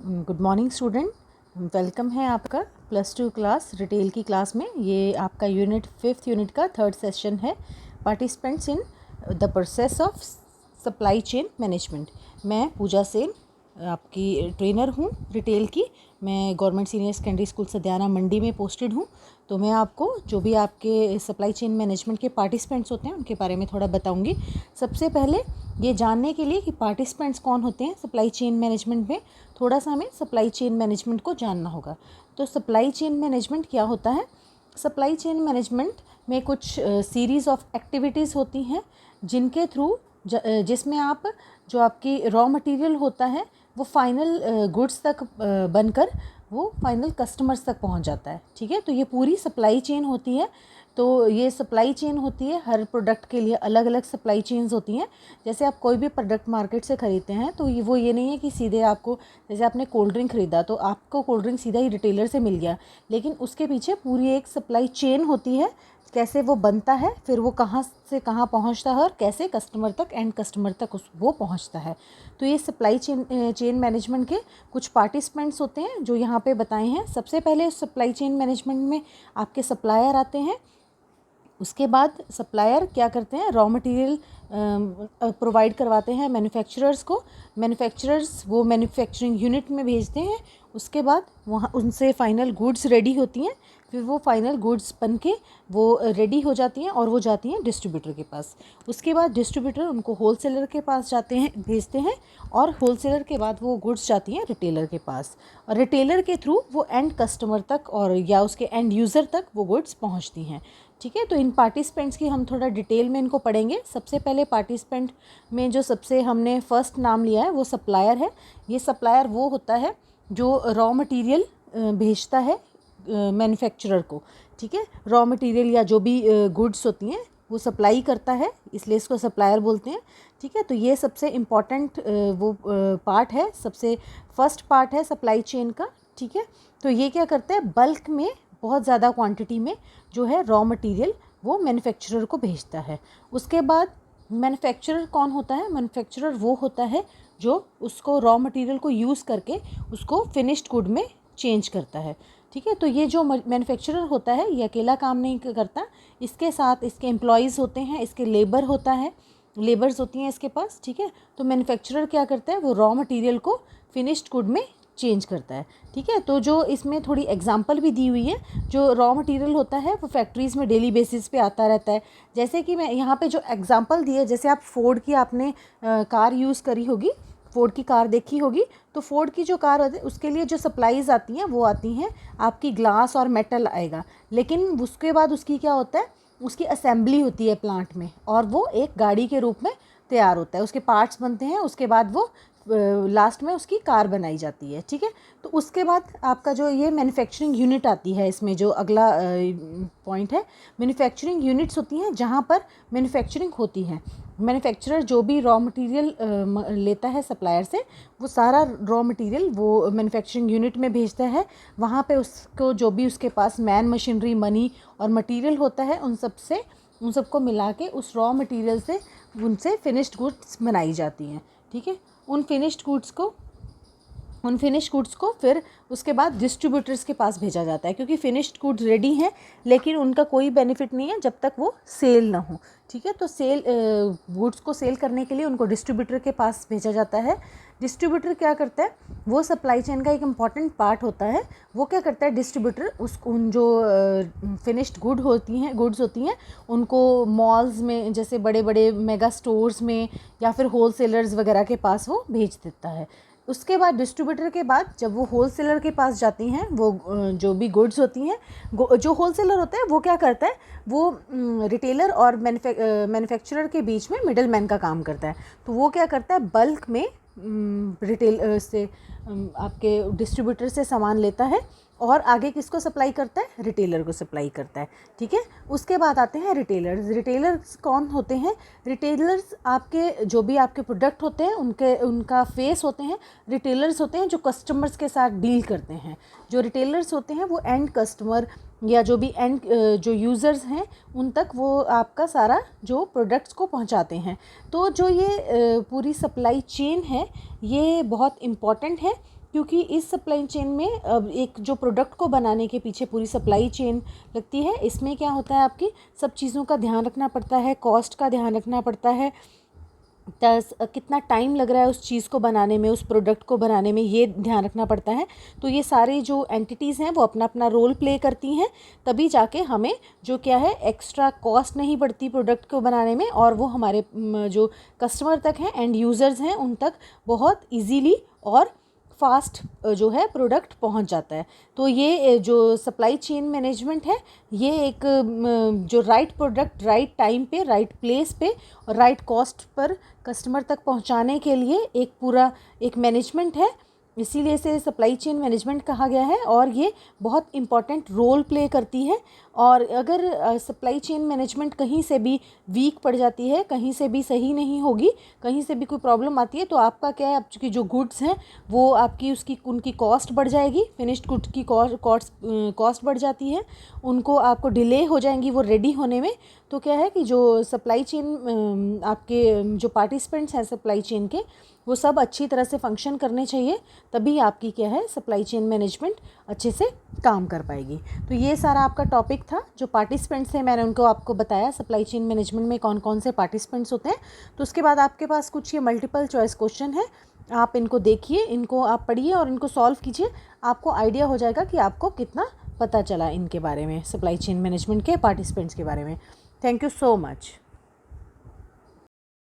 Good morning student, welcome है आपका +2 class retail की क्लास में। ये आपका फिफ्थ यूनिट का थर्ड सेशन है, participants in the process of supply chain management. मैं पूजा सेन आपकी ट्रेनर हूँ रिटेल की। मैं government senior secondary school Sadiyana मंडी में पोस्टेड हूँ। तो मैं आपको जो भी आपके सप्लाई चेन मैनेजमेंट के पार्टिसिपेंट्स होते हैं उनके बारे में थोड़ा बताऊँगी। सबसे पहले ये जानने के लिए कि पार्टिसिपेंट्स कौन होते हैं सप्लाई चेन मैनेजमेंट में, थोड़ा सा हमें सप्लाई चेन मैनेजमेंट को जानना होगा। तो सप्लाई चेन मैनेजमेंट क्या होता है? सप्लाई चेन मैनेजमेंट में कुछ सीरीज़ ऑफ एक्टिविटीज़ होती हैं जिनके थ्रू जिसमें आप जो आपकी रॉ मटेरियल होता है वो फाइनल गुड्स तक बनकर वो फाइनल कस्टमर्स तक पहुंच जाता है। ठीक है, तो ये पूरी सप्लाई चेन होती है। तो ये सप्लाई चेन होती है, हर प्रोडक्ट के लिए अलग अलग सप्लाई चेन्स होती हैं। जैसे आप कोई भी प्रोडक्ट मार्केट से ख़रीदते हैं तो ये नहीं है कि सीधे आपको, जैसे आपने कोल्ड ड्रिंक ख़रीदा तो आपको कोल्ड ड्रिंक सीधा ही रिटेलर से मिल गया, लेकिन उसके पीछे पूरी एक सप्लाई चेन होती है। कैसे वो बनता है, फिर वो कहाँ से कहाँ पहुँचता है और कैसे कस्टमर तक, एंड कस्टमर तक वो पहुँचता है। तो ये सप्लाई चेन मैनेजमेंट के कुछ पार्टिसिपेंट्स होते हैं जो यहाँ पे बताए हैं। सबसे पहले सप्लाई चेन मैनेजमेंट में आपके सप्लायर आते हैं। उसके बाद सप्लायर क्या करते हैं, रॉ मटेरियल प्रोवाइड करवाते हैं मैन्युफैक्चरर्स को। मैन्युफैक्चरर्स वो मैन्युफैक्चरिंग यूनिट में भेजते हैं। उसके बाद वहाँ उनसे फ़ाइनल गुड्स रेडी होती हैं। फिर वो फाइनल गुड्स बन के वो रेडी हो जाती हैं और वो जाती हैं डिस्ट्रीब्यूटर के पास। उसके बाद डिस्ट्रीब्यूटर उनको होलसेलर के पास भेजते हैं, और होलसेलर के बाद वो गुड्स जाती हैं रिटेलर के पास, और रिटेलर के थ्रू वो एंड कस्टमर तक और या उसके एंड यूज़र तक वो गुड्स पहुंचती हैं। ठीक है, तो इन पार्टिसिपेंट्स की हम थोड़ा डिटेल में इनको पढ़ेंगे। सबसे पहले पार्टिसिपेंट में जो सबसे हमने फर्स्ट नाम लिया है वो सप्लायर है। ये सप्लायर वो होता है जो रॉ मटेरियल भेजता है मैन्युफैक्चरर को। ठीक है, रॉ मटेरियल या जो भी गुड्स होती हैं वो सप्लाई करता है, इसलिए इसको सप्लायर बोलते हैं। ठीक है, तो ये सबसे इम्पॉर्टेंट वो पार्ट है, सबसे फर्स्ट पार्ट है सप्लाई चेन का। ठीक है, तो ये क्या करता है, बल्क में बहुत ज़्यादा क्वांटिटी में जो है रॉ मटेरियल वो मैन्युफैक्चरर को भेजता है। उसके बाद मैन्युफैक्चरर कौन होता है? मैन्युफैक्चरर वो होता है जो उसको रॉ मटेरियल को यूज़ करके उसको फिनिश्ड गुड में चेंज करता है। ठीक है, तो ये जो मैन्युफैक्चरर होता है ये अकेला काम नहीं करता, इसके साथ इसके एम्प्लॉयज़ होते हैं, इसके लेबर होता है, लेबर्स होती हैं इसके पास। ठीक है, तो मैन्युफैक्चरर क्या करता है, वो रॉ मटेरियल को फिनिश्ड गुड में चेंज करता है। ठीक है, तो जो इसमें थोड़ी एग्जांपल भी दी हुई है, जो रॉ मटेरियल होता है वो फैक्ट्रीज़ में डेली बेसिस पे आता रहता है। जैसे कि मैं यहाँ पे जो एग्जांपल दी है, जैसे आप फोर्ड की आपने कार यूज़ करी होगी, फोर्ड की कार देखी होगी, तो फोर्ड की जो कार होती है उसके लिए जो सप्लाईज़ आती हैं वो आती हैं आपकी ग्लास और मेटल आएगा, लेकिन उसके बाद उसकी क्या होता है, उसकी असेंबली होती है प्लांट में, और वो एक गाड़ी के रूप में तैयार होता है, उसके पार्ट्स बनते हैं, उसके बाद वो लास्ट में उसकी कार बनाई जाती है। ठीक है, तो उसके बाद आपका जो ये मैन्युफैक्चरिंग यूनिट आती है, इसमें जो अगला पॉइंट है, मैन्युफैक्चरिंग यूनिट्स होती हैं जहाँ पर मैन्युफैक्चरिंग होती है। मैन्युफैक्चरर जो भी रॉ मटेरियल लेता है सप्लायर से, वो सारा रॉ मटेरियल वो मैन्युफैक्चरिंग यूनिट में भेजता है। वहाँ पे उसको जो भी उसके पास मैन, मशीनरी, मनी और मटेरियल होता है, उन सबको मिला के उस रॉ मटेरियल से उनसे फिनिश्ड गुड्स बनाई जाती हैं। ठीक है, उन फिनिश्ड गुड्स को फिर उसके बाद डिस्ट्रीब्यूटर्स के पास भेजा जाता है, क्योंकि फिनिश्ड गुड्स रेडी हैं लेकिन उनका कोई बेनिफिट नहीं है जब तक वो सेल ना हो। ठीक है, तो गुड्स को सेल करने के लिए उनको डिस्ट्रीब्यूटर के पास भेजा जाता है। डिस्ट्रीब्यूटर क्या करता है, वो सप्लाई चेन का एक इम्पॉर्टेंट पार्ट होता है। वो क्या करता है, डिस्ट्रीब्यूटर उन जो फिनिश्ड गुड्स होती हैं उनको मॉल्स में, जैसे बड़े बड़े मेगा स्टोर्स में या फिर होलसेलर्स वगैरह के पास वो भेज देता है। उसके बाद डिस्ट्रीब्यूटर के बाद जब वो होलसेलर के पास जाती हैं, वो जो भी गुड्स होती हैं, जो होलसेलर होता है वो क्या करता है, वो रिटेलर और मैन्युफैक्चरर के बीच में मिडल मैन का काम करता है। तो वो क्या करता है, बल्क में रिटेल से आपके डिस्ट्रीब्यूटर से सामान लेता है और आगे किसको सप्लाई करता है, रिटेलर को सप्लाई करता है। ठीक है, उसके बाद आते हैं रिटेलर्स। रिटेलर्स कौन होते हैं? रिटेलर्स आपके जो भी आपके प्रोडक्ट होते हैं उनका फेस होते हैं। रिटेलर्स होते हैं जो कस्टमर्स के साथ डील करते हैं। जो रिटेलर्स होते हैं वो एंड कस्टमर या जो भी एंड जो यूज़र्स हैं उन तक वो आपका सारा जो प्रोडक्ट्स को पहुंचाते हैं। तो जो ये पूरी सप्लाई चेन है ये बहुत इम्पॉर्टेंट है, क्योंकि इस सप्लाई चेन में एक जो प्रोडक्ट को बनाने के पीछे पूरी सप्लाई चेन लगती है, इसमें क्या होता है आपकी सब चीज़ों का ध्यान रखना पड़ता है, कॉस्ट का ध्यान रखना पड़ता है, कितना टाइम लग रहा है उस चीज़ को बनाने में, उस प्रोडक्ट को बनाने में, ये ध्यान रखना पड़ता है। तो ये सारे जो एंटिटीज़ हैं वो अपना अपना रोल प्ले करती हैं, तभी जाके हमें जो क्या है एक्स्ट्रा कॉस्ट नहीं पड़ती प्रोडक्ट को बनाने में, और वो हमारे जो कस्टमर तक हैं, एंड यूज़र्स हैं, उन तक बहुत ईजीली और फास्ट जो है प्रोडक्ट पहुंच जाता है। तो ये जो सप्लाई चेन मैनेजमेंट है, ये एक जो राइट प्रोडक्ट राइट टाइम पे, राइट प्लेस पे और राइट कॉस्ट पर कस्टमर तक पहुंचाने के लिए एक पूरा एक मैनेजमेंट है, इसीलिए इसे सप्लाई चेन मैनेजमेंट कहा गया है, और ये बहुत इम्पॉर्टेंट रोल प्ले करती है। और अगर सप्लाई चेन मैनेजमेंट कहीं से भी वीक पड़ जाती है, कहीं से भी सही नहीं होगी, कहीं से भी कोई प्रॉब्लम आती है, तो आपका क्या है, आपकी जो गुड्स हैं वो आपकी उनकी कॉस्ट बढ़ जाएगी, फिनिश्ड गुड्स की कॉस्ट बढ़ जाती है, उनको आपको डिले हो जाएंगी वो रेडी होने में। तो क्या है कि जो सप्लाई चेन आपके जो पार्टिसिपेंट्स हैं सप्लाई चेन के, वो सब अच्छी तरह से फंक्शन करने चाहिए, तभी आपकी क्या है सप्लाई चेन मैनेजमेंट अच्छे से काम कर पाएगी। तो ये सारा आपका टॉपिक था। जो पार्टिसिपेंट्स हैं मैंने उनको आपको बताया सप्लाई चेन मैनेजमेंट में कौन कौन से पार्टिसिपेंट्स होते हैं। तो उसके बाद आपके पास कुछ ये मल्टीपल चॉइस क्वेश्चन है, आप इनको देखिए, इनको आप पढ़िए और इनको सॉल्व कीजिए, आपको आइडिया हो जाएगा कि आपको कितना पता चला इनके बारे में, सप्लाई चेन मैनेजमेंट के पार्टिसिपेंट्स के बारे में। Thank you so much.